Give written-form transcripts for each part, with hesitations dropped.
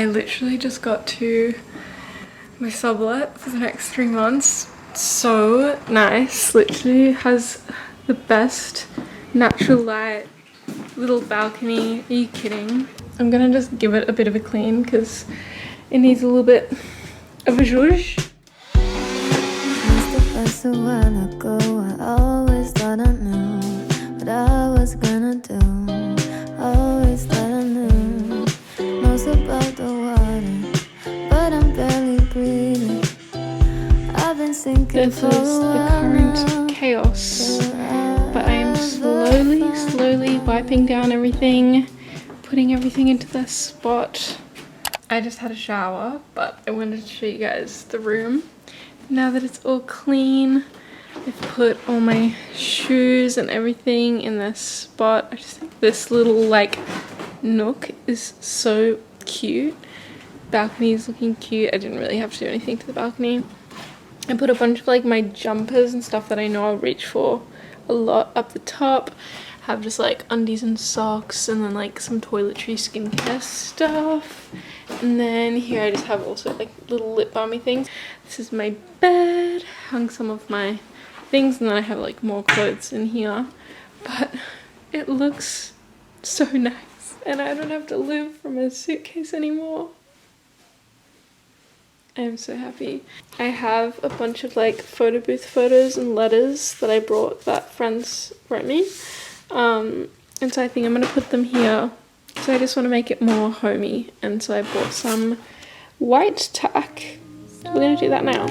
I literally just got to my sublet for the next 3 months. So nice. Literally has the best natural light, little balcony. Are you kidding? I'm gonna just give it a bit of a clean because it needs a little bit of a zhuzh. A while ago, I always thought I knew what I was gonna do. Always thought I knew most about the water, but I'm barely breathing. I've been sinking. This is the current chaos, but I am slowly wiping down everything, putting everything into their spot. I just had a shower, but I wanted to show you guys the room. Now that it's all clean, I've put all my shoes and everything in their spot. I just think this little like nook is so cute. Balcony is looking cute. I didn't really have to do anything to the balcony. I put a bunch of like my jumpers and stuff that I know I'll reach for a lot up the top. Have just like undies and socks, and then like some toiletry skincare stuff. And then here I just have also like little lip balmy things. This is my bed, hung some of my things, and then I have like more clothes in here. But it looks so nice, and I don't have to live from a suitcase anymore. I am so happy. I have a bunch of like photo booth photos and letters that I brought that friends wrote me. And so I think I'm gonna put them here. So I just want to make it more homey, and so I bought some white tack. We're gonna do that now.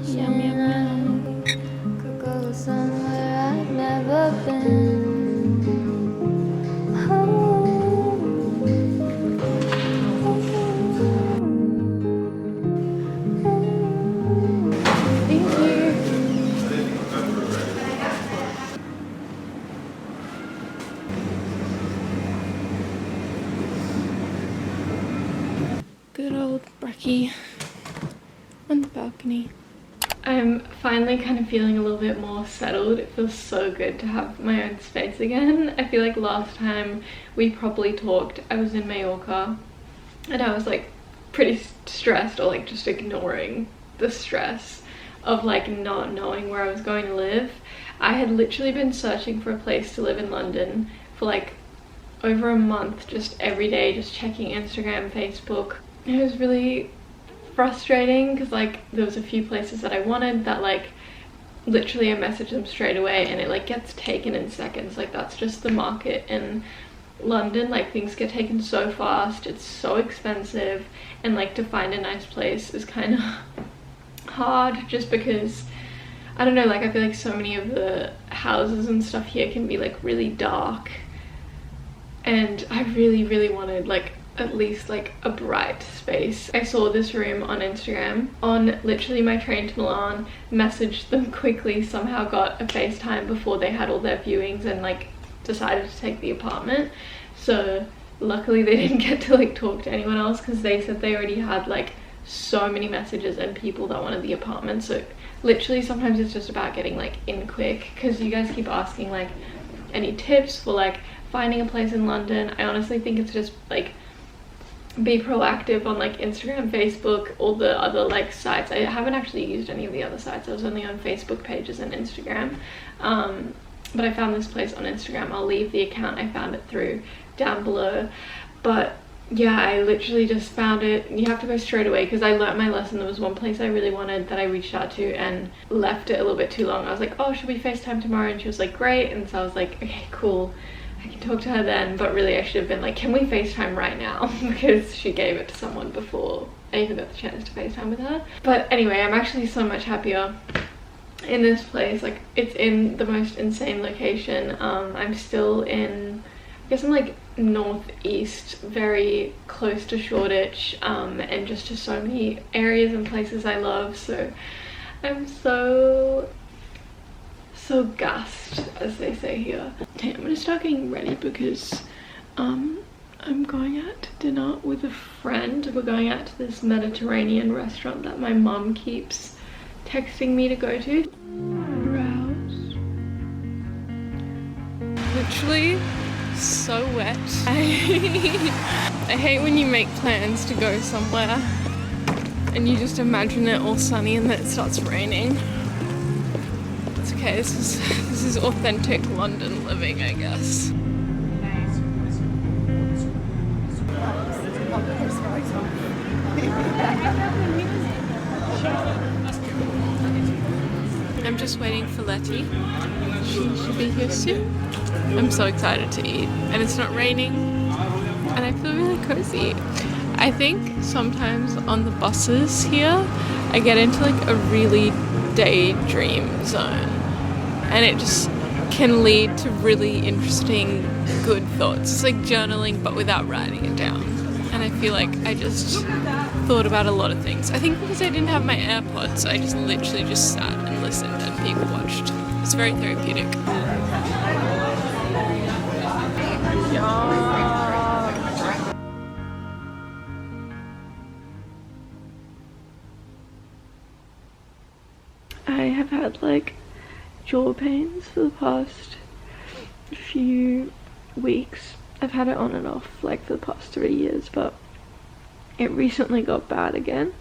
Yum, yum, yum. Could go somewhere I've never been. Good old Brekkie on the balcony. I'm finally kind of feeling a little bit more settled. It feels so good to have my own space again. I feel like last time we properly talked, I was in Mallorca and I was like pretty stressed, or like just ignoring the stress of like not knowing where I was going to live. I had literally been searching for a place to live in London for like over a month, just every day, just checking Instagram, Facebook. It was really frustrating because like there was a few places that I wanted that like literally I messaged them straight away and it like gets taken in seconds. Like that's just the market in London. Like things get taken so fast, it's so expensive, and like to find a nice place is kind of hard just because I don't know, like I feel like so many of the houses and stuff here can be like really dark, and I really wanted like at least like a bright space. I saw this room on Instagram on literally my train to Milan, messaged them quickly, somehow got a FaceTime before they had all their viewings, and like decided to take the apartment. So luckily they didn't get to like talk to anyone else because they said they already had like so many messages and people that wanted the apartment. So literally sometimes it's just about getting like in quick, because you guys keep asking like any tips for like finding a place in London. I honestly think it's just like be proactive on like Instagram, Facebook, all the other like sites. I haven't actually used any of the other sites. I was only on Facebook pages and Instagram, but I found this place on Instagram. I'll leave the account I found it through down below. But yeah, I literally just found it. You have to go straight away because I learnt my lesson. There was one place I really wanted that I reached out to and left it a little bit too long. I was like, oh, should we FaceTime tomorrow? And she was like, great. And so I was like, okay, cool, I can talk to her then. But really I should have been like, can we FaceTime right now? Because she gave it to someone before I even got the chance to FaceTime with her. But anyway, I'm actually so much happier in this place. Like it's in the most insane location. I'm still in, I guess I'm like northeast, very close to Shoreditch, and just to so many areas and places I love. So I'm so gassed, as they say here. Okay, I'm gonna start getting ready because I'm going out to dinner with a friend. We're going out to this Mediterranean restaurant that my mum keeps texting me to go to. Browse. We're literally so wet. I hate when you make plans to go somewhere and you just imagine it all sunny and then it starts raining. It's okay, this is authentic London living, I guess. I'm just waiting for Letty. She should be here soon. I'm so excited to eat, and it's not raining, and I feel really cozy. I think sometimes on the buses here, I get into like a really daydream zone, and it just can lead to really interesting, good thoughts. It's like journaling, but without writing it down. And I feel like I just thought about a lot of things. I think because I didn't have my AirPods, I just literally just sat and listened and people watched. It's very therapeutic. I have had like jaw pains for the past few weeks. I've had it on and off like for the past 3 years, but it recently got bad again,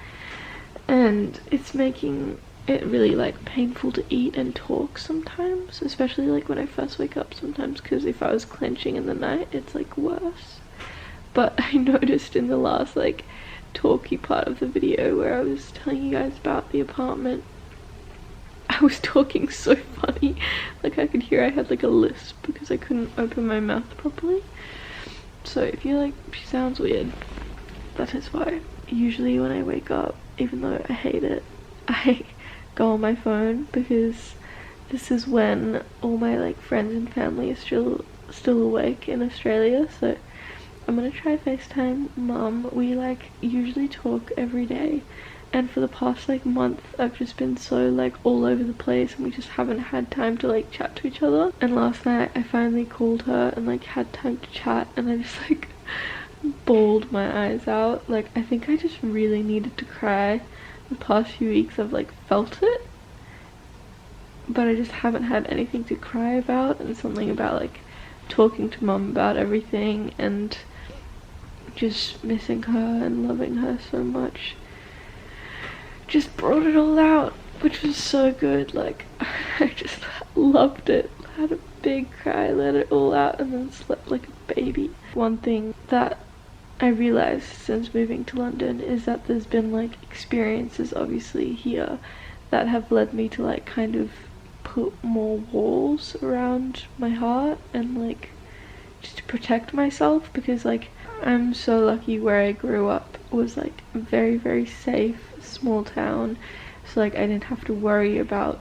and it's making it really like painful to eat and talk sometimes, especially like when I first wake up sometimes, because if I was clenching in the night it's like worse. But I noticed in the last like talky part of the video where I was telling you guys about the apartment, I was talking so funny, like I could hear I had like a lisp because I couldn't open my mouth properly. So if you're like, she sounds weird, that is why. Usually when I wake up, even though I hate it, I go on my phone, because this is when all my like friends and family are still awake in Australia. So I'm gonna try FaceTime Mum. We like usually talk every day, and for the past like month I've just been so like all over the place and we just haven't had time to like chat to each other. And last night I finally called her and like had time to chat, and I just like bawled my eyes out. Like I think I just really needed to cry. The past few weeks I've like felt it, but I just haven't had anything to cry about, and something about like talking to Mum about everything and just missing her and loving her so much just brought it all out, which was so good. Like I just loved it. I had a big cry, let it all out, and then slept like a baby. One thing that I realized since moving to London is that there's been like experiences obviously here that have led me to like kind of put more walls around my heart and like just to protect myself, because like I'm so lucky where I grew up was like a very, very safe small town. So like I didn't have to worry about,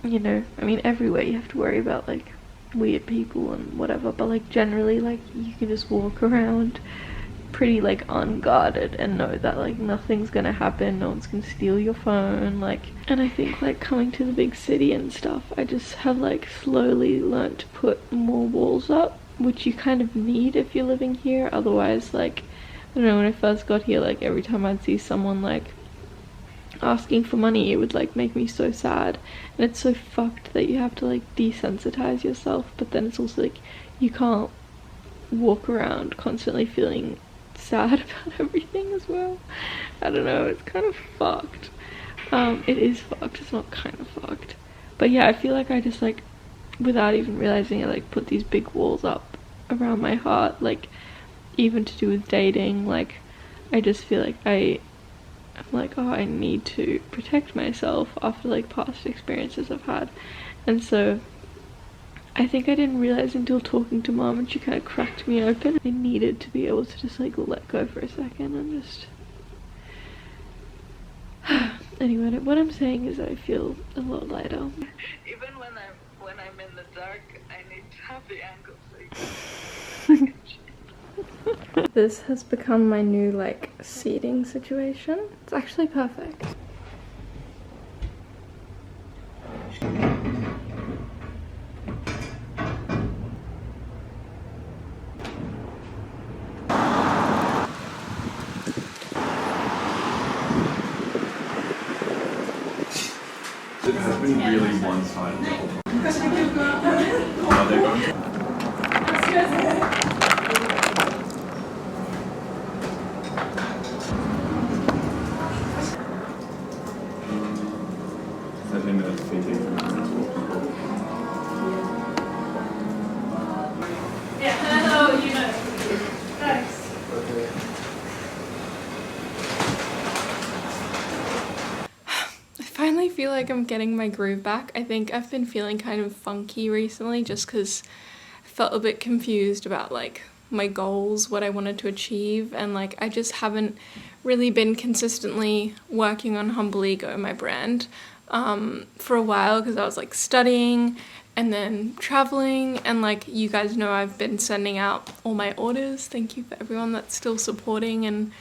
you know, I mean everywhere you have to worry about like weird people and whatever, but like generally like you can just walk around pretty like unguarded and know that like nothing's gonna happen, no one's gonna steal your phone. Like, and I think like coming to the big city and stuff, I just have like slowly learned to put more walls up, which you kind of need if you're living here. Otherwise, like I don't know, when I first got here, like every time I'd see someone like asking for money, it would like make me so sad. And it's so fucked that you have to like desensitize yourself, but then it's also like you can't walk around constantly feeling sad about everything as well. I don't know, it's kind of fucked. It is fucked, it's not kind of fucked. But yeah, I feel like I just like, without even realizing it, like put these big walls up around my heart, like even to do with dating. Like I just feel like I'm like, oh, I need to protect myself after like past experiences I've had. And so I think I didn't realize until talking to Mom, and she kind of cracked me open. I needed to be able to just like let go for a second and just anyway, what I'm saying is that I feel a lot lighter. Even when I'm in the dark, I need to have the angle so you can This has become my new like seating situation. It's actually perfect. It has been really one-sided. Yeah, hello, you know. Thanks. I finally feel like I'm getting my groove back. I think I've been feeling kind of funky recently just because I felt a bit confused about like my goals, what I wanted to achieve, and like I just haven't really been consistently working on Humble Ego, my brand, for a while because I was like studying and then traveling, and like you guys know I've been sending out all my orders. Thank you for everyone that's still supporting and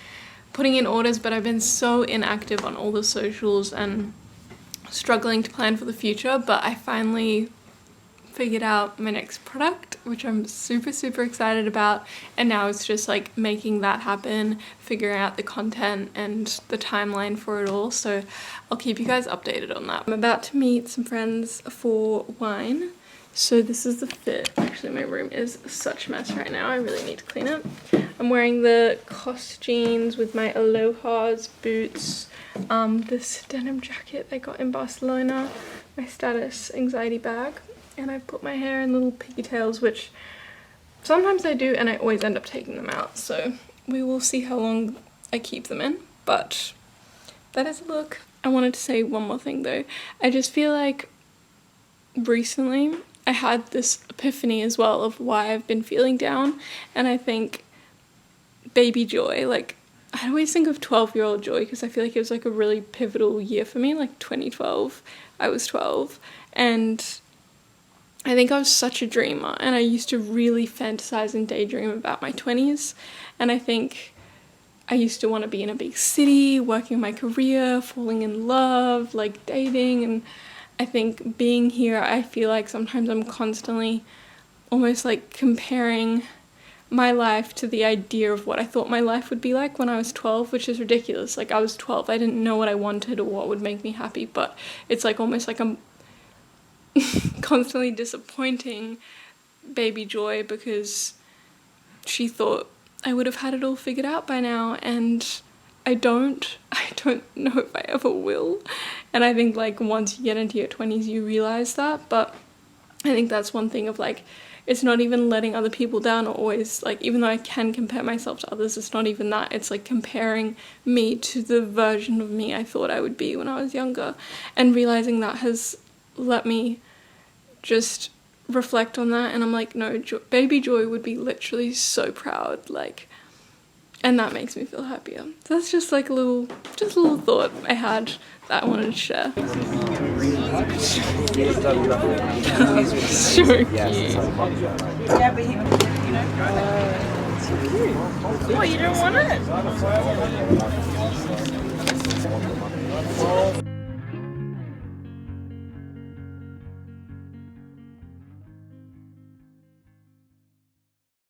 putting in orders, but I've been so inactive on all the socials and struggling to plan for the future. But I finally figured out my next product, which I'm super excited about, and now it's just like making that happen, figuring out the content and the timeline for it all, so I'll keep you guys updated on that. I'm about to meet some friends for wine, so this is the fit. Actually, my room is such a mess right now, I really need to clean it. I'm wearing the Cost jeans with my Aloha's, boots, this denim jacket I got in Barcelona, my status anxiety bag, and I put my hair in little pigtails, which sometimes I do and I always end up taking them out, so we will see how long I keep them in, but that is a look. I wanted to say one more thing though. I just feel like recently I had this epiphany as well of why I've been feeling down, and I think baby Joy, like I always think of 12-year-old Joy because I feel like it was like a really pivotal year for me, like 2012, I was 12, and I think I was such a dreamer, and I used to really fantasize and daydream about my 20s, and I think I used to want to be in a big city, working my career, falling in love, like dating, and I think being here, I feel like sometimes I'm constantly almost like comparing my life to the idea of what I thought my life would be like when I was 12, which is ridiculous. Like I was 12, I didn't know what I wanted or what would make me happy, but it's like almost like I'm constantly disappointing baby Joy because she thought I would have had it all figured out by now, and I don't know if I ever will. And I think like once you get into your 20s you realize that, but I think that's one thing of like, it's not even letting other people down or always like, even though I can compare myself to others, it's not even that, it's like comparing me to the version of me I thought I would be when I was younger, and realizing that has let me just reflect on that, and I'm like, no, baby Joy would be literally so proud, like, and that makes me feel happier. So that's just like a little thought I had that I wanted to share. So cute. Yeah, but he, you know. Oh, you don't want it?